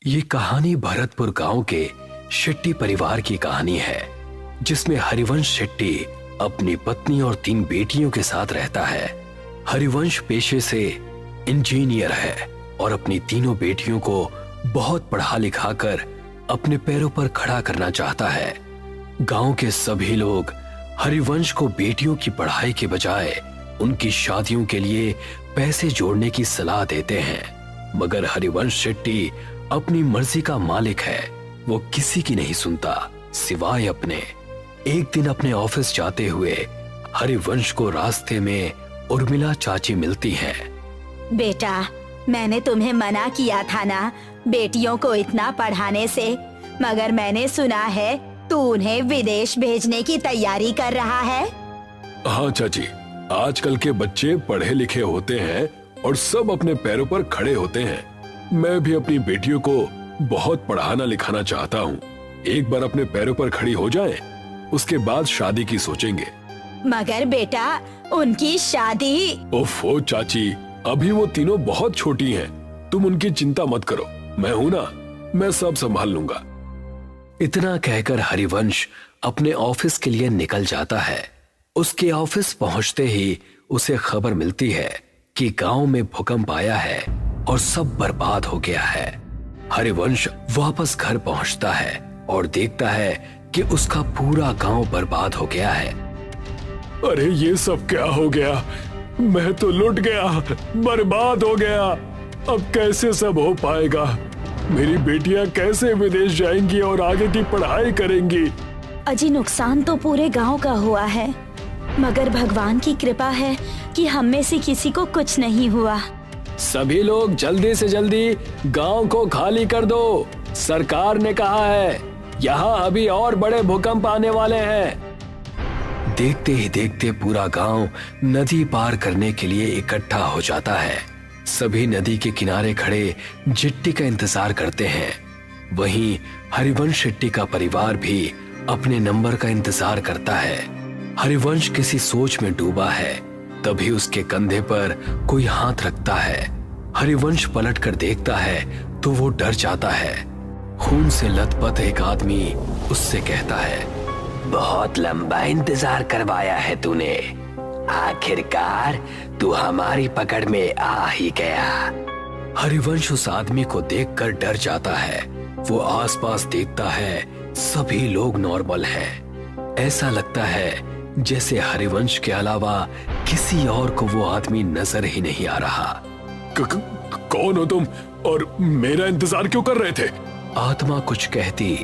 ये कहानी भरतपुर गांव के शेट्टी परिवार की कहानी है, जिसमें हरिवंश शेट्टी अपनी पत्नी और 3 बेटियों के साथ रहता है। हरिवंश पेशे से इंजीनियर है और अपनी तीनों बेटियों को बहुत पढ़ा लिखा कर अपने पैरों पर खड़ा करना चाहता है। गांव के सभी लोग हरिवंश को बेटियों की पढ़ाई के बजाय उनकी शादियों के लिए पैसे जोड़ने की सलाह देते हैं, मगर हरिवंश शेट्टी अपनी मर्जी का मालिक है। वो किसी की नहीं सुनता सिवाय अपने। एक दिन अपने ऑफिस जाते हुए हरिवंश को रास्ते में उर्मिला चाची मिलती हैं। बेटा, मैंने तुम्हें मना किया था ना बेटियों को इतना पढ़ाने से, मगर मैंने सुना है तू उन्हें विदेश भेजने की तैयारी कर रहा है। हाँ चाची, आजकल के बच्चे पढ़े लिखे होते हैं और सब अपने पैरों पर खड़े होते हैं। मैं भी अपनी बेटियों को बहुत पढ़ाना लिखाना चाहता हूँ। एक बार अपने पैरों पर खड़ी हो जाएं, उसके बाद शादी की सोचेंगे। मगर बेटा, उनकी शादी। ओफो चाची, अभी वो तीनों बहुत छोटी हैं। तुम उनकी चिंता मत करो, मैं हूँ ना, मैं सब संभाल लूंगा। इतना कहकर हरिवंश अपने ऑफिस के लिए निकल जाता है। उसके ऑफिस पहुंचते ही उसे खबर मिलती है कि गांव में भूकंप आया है और सब बर्बाद हो गया है। हरिवंश वापस घर पहुंचता है और देखता है कि उसका पूरा गांव बर्बाद हो गया है। अरे ये सब क्या हो गया? मैं तो लुट गया, बर्बाद हो गया। अब कैसे सब हो पाएगा? मेरी बेटियां कैसे विदेश जाएंगी और आगे की पढ़ाई करेंगी? अजी, नुकसान तो पूरे गांव का हुआ है, मगर भगवान की कृपा है कि हम में से किसी को कुछ नहीं हुआ। सभी लोग जल्दी से जल्दी गांव को खाली कर दो। सरकार ने कहा है यहाँ अभी और बड़े भूकंप आने वाले हैं। देखते ही देखते पूरा गांव नदी पार करने के लिए इकट्ठा हो जाता है। सभी नदी के किनारे खड़े जिट्टी का इंतजार करते हैं। वहीं हरिवंश शेट्टी का परिवार भी अपने नंबर का इंतजार करता है। हरिवंश किसी सोच में डूबा है, तभी उसके कंधे पर कोई हाथ रखता है। हरिवंश पलट कर देखता है तो वो डर जाता है। खून से लथपथ एक आदमी उससे कहता है, बहुत लंबा इंतजार करवाया है तूने, आखिरकार तू हमारी पकड़ में आ ही गया। हरिवंश उस आदमी को देखकर डर जाता है। वो आसपास देखता है, सभी लोग नॉर्मल हैं। ऐसा लगता है जैसे हरिवंश के अलावा किसी और को वो आदमी नजर ही नहीं आ रहा। कौन हो तुम और मेरा इंतजार क्यों कर रहे थे? आत्मा कुछ कहती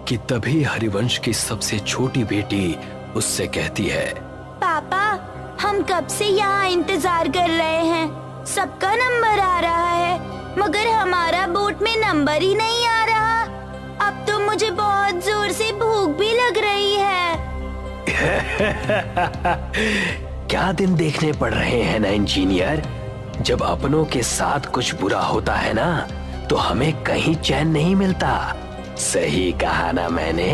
कि तभी हरिवंश की सबसे छोटी बेटी उससे कहती है, पापा, हम कब से यहाँ इंतजार कर रहे हैं। सबका नंबर आ रहा है, मगर हमारा बोट में नंबर ही नहीं आ रहा। अब तो मुझे बहुत जोर से भूख भी लग रही है। क्या दिन देखने पड़ रहे हैं ना इंजीनियर। जब अपनों के साथ कुछ बुरा होता है ना, तो हमें कहीं चैन नहीं मिलता। सही कहा ना मैंने?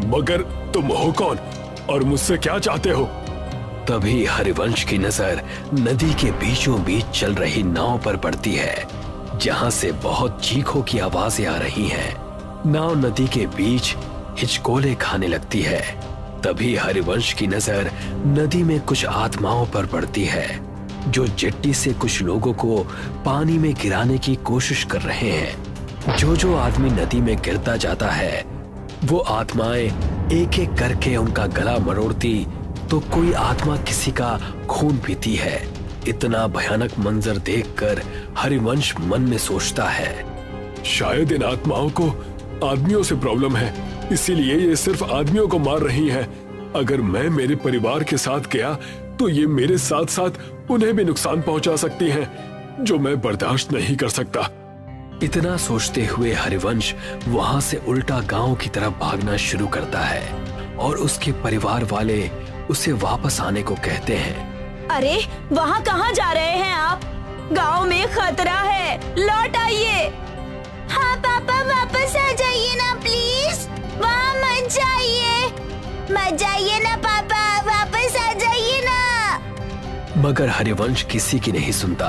मगर तुम हो कौन और मुझसे क्या चाहते हो? तभी हरिवंश की नजर नदी के बीचों बीच चल रही नाव पर पड़ती है, जहां से बहुत चीखों की आवाजें आ रही हैं। नाव नदी के बीच हिचकोले खाने लगती है। तभी हरिवंश की नजर नदी में कुछ आत्माओं पर पड़ती है, जो जेट्टी से कुछ लोगों को पानी में गिराने की कोशिश कर रहे हैं। जो आदमी नदी में गिरता जाता है, वो आत्माएं एक एक करके उनका गला मरोड़ती, तो कोई आत्मा किसी का खून पीती है। इतना भयानक मंजर देखकर हरिवंश मन में सोचता है, शायद इन आत्माओं को आदमियों से प्रॉब्लम है, इसीलिए ये सिर्फ आदमियों को मार रही हैं। अगर मैं मेरे परिवार के साथ गया तो ये मेरे साथ साथ उन्हें भी नुकसान पहुंचा सकती हैं, जो मैं बर्दाश्त नहीं कर सकता। इतना सोचते हुए हरिवंश वहां से उल्टा गांव की तरफ भागना शुरू करता है और उसके परिवार वाले उसे वापस आने को कहते हैं। अरे, वहाँ कहाँ जा रहे हैं आप? गांव में खतरा है, लौट आइए। हाँ पापा, वापस आ जाइए ना प्लीज। वहाँ मत जाइए, मत जाइए ना पापा, वापस आ जाइए ना। मगर हरिवंश किसी की नहीं सुनता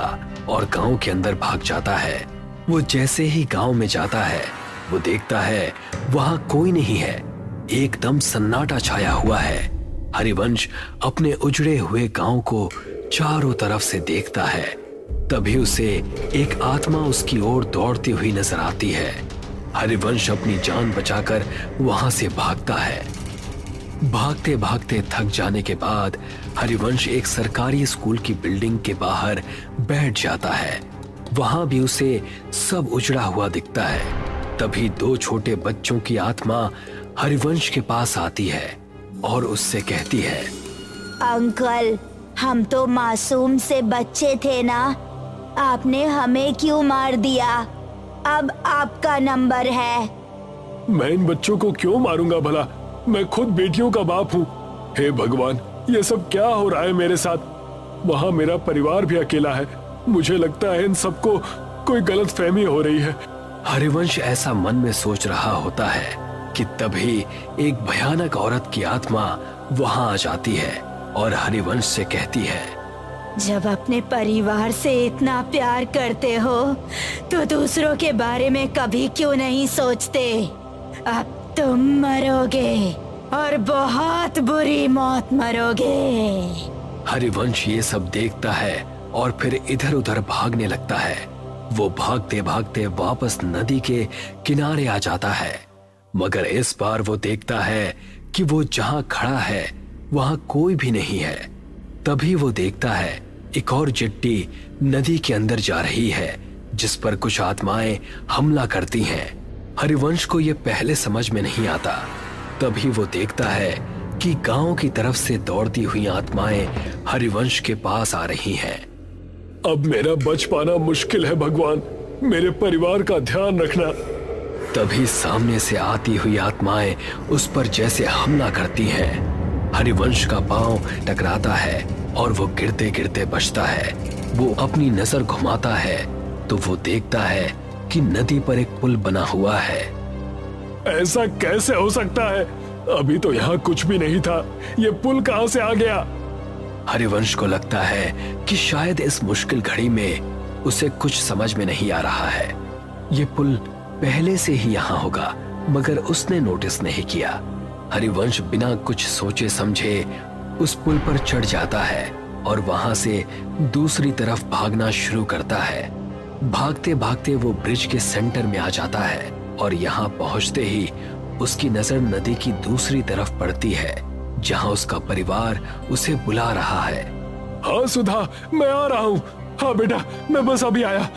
और गांव के अंदर भाग जाता है। वो जैसे ही गांव में जाता है वो देखता है वहां कोई नहीं है, एकदम सन्नाटा छाया हुआ है। हरिवंश अपने उजड़े हुए गांव को चारों तरफ से देखता है। तभी उसे एक आत्मा उसकी ओर दौड़ती हुई नजर आती है। हरिवंश अपनी जान बचाकर वहां से भागता है। भागते भागते थक जाने के बाद हरिवंश एक सरकारी स्कूल की बिल्डिंग के बाहर बैठ जाता है। वहां भी उसे सब उजड़ा हुआ दिखता है। तभी दो छोटे बच्चों की आत्मा हरिवंश के पास आती है और उससे कहती है, अंकल, हम तो मासूम से बच्चे थे ना, आपने हमें क्यों मार दिया? अब आपका नंबर है। मैं इन बच्चों को क्यों मारूंगा भला? मैं खुद बेटियों का बाप हूँ। हे भगवान, ये सब क्या हो रहा है मेरे साथ? वहाँ मेरा परिवार भी अकेला है। मुझे लगता है इन सबको कोई गलतफहमी हो रही है। हरिवंश ऐसा मन में सोच रहा होता है कि तभी एक भयानक औरत की आत्मा वहां आ जाती है और हरिवंश से कहती है, जब अपने परिवार से इतना प्यार करते हो तो दूसरों के बारे में कभी क्यों नहीं सोचते? अब तुम मरोगे और बहुत बुरी मौत मरोगे। हरिवंश ये सब देखता है और फिर इधर उधर भागने लगता है। वो भागते भागते वापस नदी के किनारे आ जाता है, मगर इस बार वो देखता है कि वो जहां खड़ा है वहां कोई भी नहीं है। तभी वो देखता है एक और चिट्टी नदी के अंदर जा रही है जिस पर कुछ आत्माएं हमला करती हैं। हरिवंश को ये पहले समझ में नहीं आता। तभी वो देखता है कि गांव की तरफ से दौड़ती हुई आत्माएं हरिवंश के पास आ रही हैं। अब मेरा बच पाना मुश्किल है भगवान, मेरे परिवार का ध्यान रखना। तभी सामने से आती हुई आत्माएं उस पर जैसे हमला करती हैं। हरिवंश का पांव टकराता है और वो गिरते गिरते बचता है। वो अपनी नजर घुमाता है तो वो देखता है कि नदी पर एक पुल बना हुआ है। ऐसा कैसे हो सकता है? अभी तो यहाँ कुछ भी नहीं था, ये पुल कहाँ से आ गया? हरिवंश को लगता है कि शायद इस मुश्किल घड़ी में उसे कुछ समझ में नहीं आ रहा है। ये पुल पहले से ही यहाँ होगा, मगर उसने नोटिस नहीं किया। हरिवंश बिना कुछ सोचे समझे उस पुल पर चढ़ जाता है और वहां से दूसरी तरफ भागना शुरू करता है। भागते भागते वो ब्रिज के सेंटर में आ जाता है और यहाँ पहुंचते ही उसकी नजर नदी की दूसरी तरफ पड़ती है जहाँ उसका परिवार उसे बुला रहा है। हाँ सुधा, मैं आ रहा हूँ। हाँ बेटा, मैं बस अभी आया।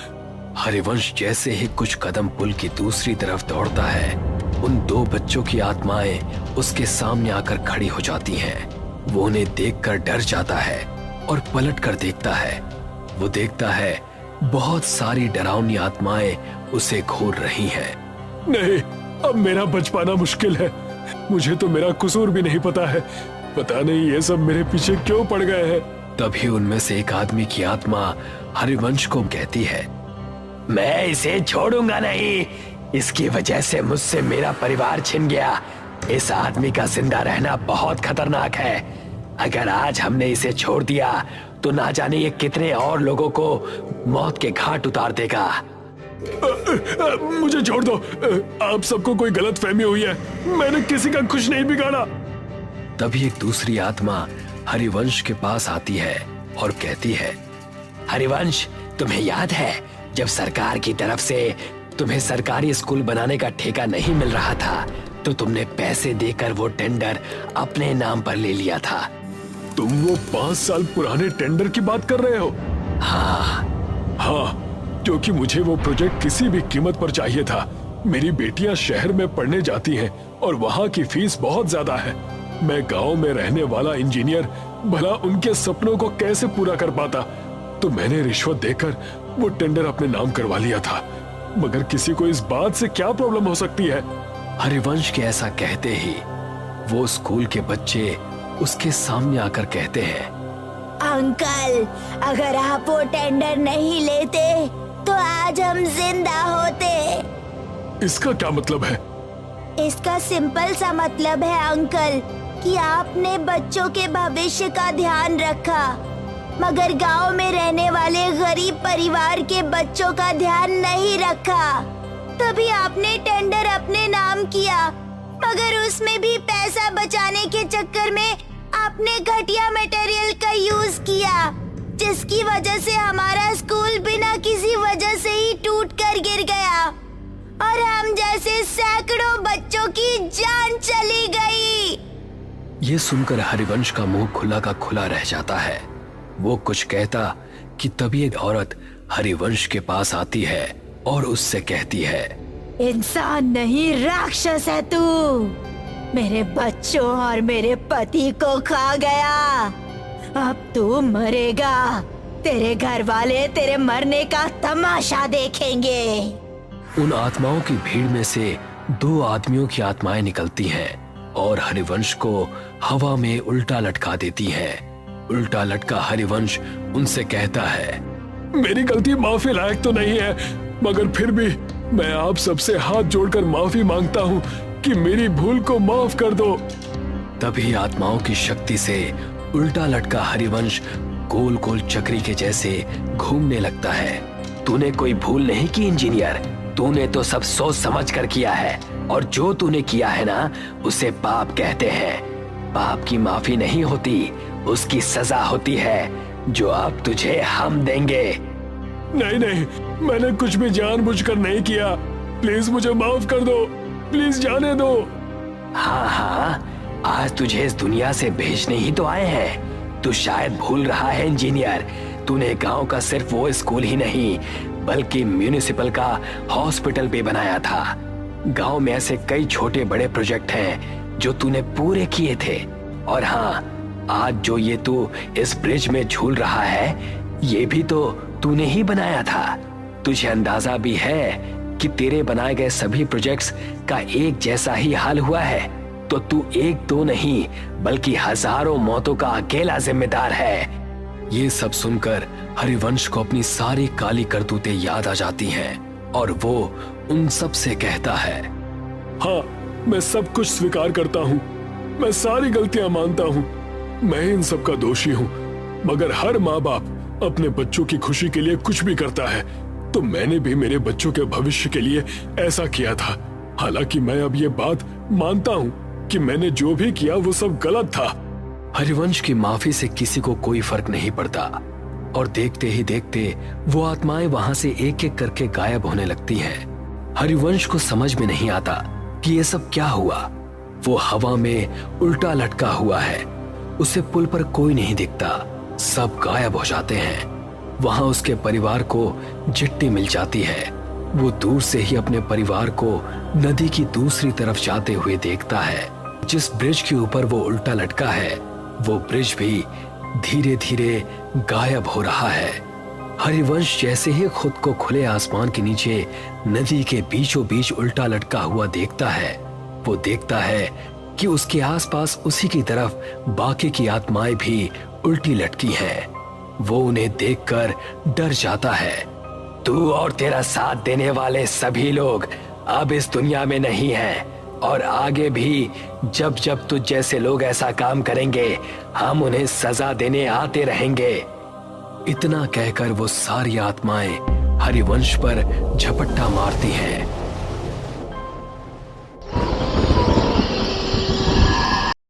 हरिवंश जैसे ही कुछ कदम पुल की दूसरी तरफ दौड़ता है, उन दो बच्चों की आत्माएं उसके सामने आकर खड़ी हो जाती हैं। वो उन्हें देखकर डर जाता है और पलट कर देखता है। वो देखता है बहुत सारी डरावनी आत्माएं उसे घूर रही हैं। नहीं, अब मेरा बच पाना मुश्किल है। मुझे तो मेरा कसूर भी नहीं पता है। पता नहीं ये सब मेरे पीछे क्यों पड़ गए हैं। तभी उनमें से एक आदमी की आत्मा हरिवंश को कहती है, मैं इसे छोड़ूंगा नहीं। इसकी वजह से मुझसे मेरा परिवार छिन गया। इस आदमी का जिंदा रहना बहुत खतरनाक है। अगर आज हमने इसे छोड़ दिया तो ना जाने ये कितने और लोगों को मौत के घाट उतार देगा। मुझे छोड़ दो। आप सबको कोई गलतफहमी हुई है। मैंने किसी का कुछ नहीं बिगाड़ा। तभी एक दूसरी आत्मा हरिवंश के पास आती है और कहती है, हरिवंश, तुम्हें याद है जब सरकार की तरफ से तुम्हें सरकारी स्कूल बनाने का ठेका नहीं मिल रहा था तो तुमने पैसे देकर वो टेंडर अपने नाम पर ले लिया था। तुम वो 5 साल पुराने टेंडर की बात कर रहे हो? हाँ, क्योंकि मुझे वो प्रोजेक्ट किसी भी कीमत पर चाहिए था। मेरी बेटियां शहर में पढ़ने जाती हैं और वहाँ की फीस बहुत ज्यादा है। मैं गांव में रहने वाला इंजीनियर भला उनके सपनों को कैसे पूरा कर पाता? तो मैंने रिश्वत देकर वो टेंडर अपने नाम करवा लिया था। मगर किसी को इस बात से क्या प्रॉब्लम हो सकती है? हरिवंश के ऐसा कहते ही वो स्कूल के बच्चे उसके सामने आकर कहते हैं, अंकल, अगर आप वो टेंडर नहीं लेते तो आज हम जिंदा होते। इसका क्या मतलब है? इसका सिंपल सा मतलब है अंकल कि आपने बच्चों के भविष्य का ध्यान रखा। मगर गांव में रहने वाले गरीब परिवार के बच्चों का ध्यान नहीं रखा। तभी आपने टेंडर अपने नाम किया, मगर उसमें भी पैसा बचाने के चक्कर में आपने घटिया मटेरियल का यूज किया, जिसकी वजह से हमारा स्कूल बिना किसी वजह से ही टूट कर गिर गया और हम जैसे सैकड़ों बच्चों की जान चली गई। ये सुनकर हरिवंश का मुंह खुला का खुला रह जाता है। वो कुछ कहता कि तभी एक औरत हरिवंश के पास आती है और उससे कहती है, इंसान नहीं राक्षस है तू। मेरे बच्चों और मेरे पति को खा गया, अब तू मरेगा। तेरे घर वाले तेरे मरने का तमाशा देखेंगे। उन आत्माओं की भीड़ में से 2 आदमियों की आत्माएं निकलती हैं और हरिवंश को हवा में उल्टा लटका देती हैं। उल्टा लटका हरिवंश उनसे कहता है, मेरी गलती माफी लायक तो नहीं है, मगर फिर भी मैं आप सबसे हाथ जोड़कर माफी मांगता हूँ कि मेरी भूल को माफ कर दो। तभी आत्माओं की शक्ति से उल्टा लटका हरिवंश गोल गोल चक्री के जैसे घूमने लगता है। तूने कोई भूल नहीं की इंजीनियर, तूने तो सब सोच समझ कर किया है और जो तूने किया है ना उसे पाप कहते हैं। पाप की माफी नहीं होती, उसकी सजा होती है जो अब तुझे हम देंगे। नहीं नहीं, मैंने कुछ भी जानबूझकर नहीं किया, प्लीज मुझे माफ कर दो, प्लीज जाने दो। हाँ हाँ, आज तुझे इस दुनिया से भेजने ही तो आए हैं। तू शायद भूल रहा है इंजीनियर, तूने गांव का सिर्फ वो स्कूल ही नहीं बल्कि म्यूनिसिपल का हॉस्पिटल भी बनाया था। गांव में ऐसे कई छोटे बड़े प्रोजेक्ट हैं जो तूने पूरे किए थे। और हाँ, आज जो ये तू इस ब्रिज में झूल रहा है ये भी तो तूने ही बनाया था। तुझे अंदाजा भी है कि तेरे बनाए गए सभी प्रोजेक्ट्स का एक जैसा ही हाल हुआ है, तो तू एक दो नहीं बल्कि हजारों मौतों का अकेला जिम्मेदार है। ये सब सुनकर हरिवंश को अपनी सारी काली करतूतें याद आ जाती हैं और वो उन सब से कहता है, हाँ, मैं सब कुछ स्वीकार करता हूँ, मैं सारी गलतियां मानता हूँ, मैं इन सब का दोषी हूँ। मगर हर माँ बाप अपने बच्चों की खुशी के लिए कुछ भी करता है, तो मैंने भी मेरे बच्चों के भविष्य के लिए ऐसा किया था। हालांकि मैं अब ये बात मानता हूँ कि मैंने जो भी किया वो सब गलत था। हरिवंश की माफी से किसी को कोई फर्क नहीं पड़ता और देखते ही देखते वो आत्माएं वहां से एक एक करके गायब होने लगती हैं। हरिवंश को समझ में नहीं आता कि ये सब क्या हुआ। वो हवा में उल्टा लटका हुआ है, उसे पुल पर कोई नहीं दिखता, सब गायब हो जाते हैं। वहां उसके परिवार को चिट्ठी मिल जाती है। वो दूर से ही अपने परिवार को नदी की दूसरी तरफ जाते हुए देखता है। जिस ब्रिज के ऊपर वो उल्टा लटका है वो ब्रिज भी धीरे धीरे गायब हो रहा है। हरिवंश जैसे ही खुद को खुले आसमान के नीचे नदी के बीचों बीच उल्टा लटका हुआ देखता है, वो देखता है कि उसके आसपास उसी की तरफ बाकी की आत्माएं भी उल्टी लटकी हैं। वो उन्हें देखकर डर जाता है। तू और तेरा साथ देने वाले सभी लोग अब इस दुनिया में नहीं हैं और आगे भी जब जब तुझ जैसे लोग ऐसा काम करेंगे हम उन्हें सजा देने आते रहेंगे। इतना कहकर वो सारी आत्माएं हरिवंश पर झपट्टा मारती हैं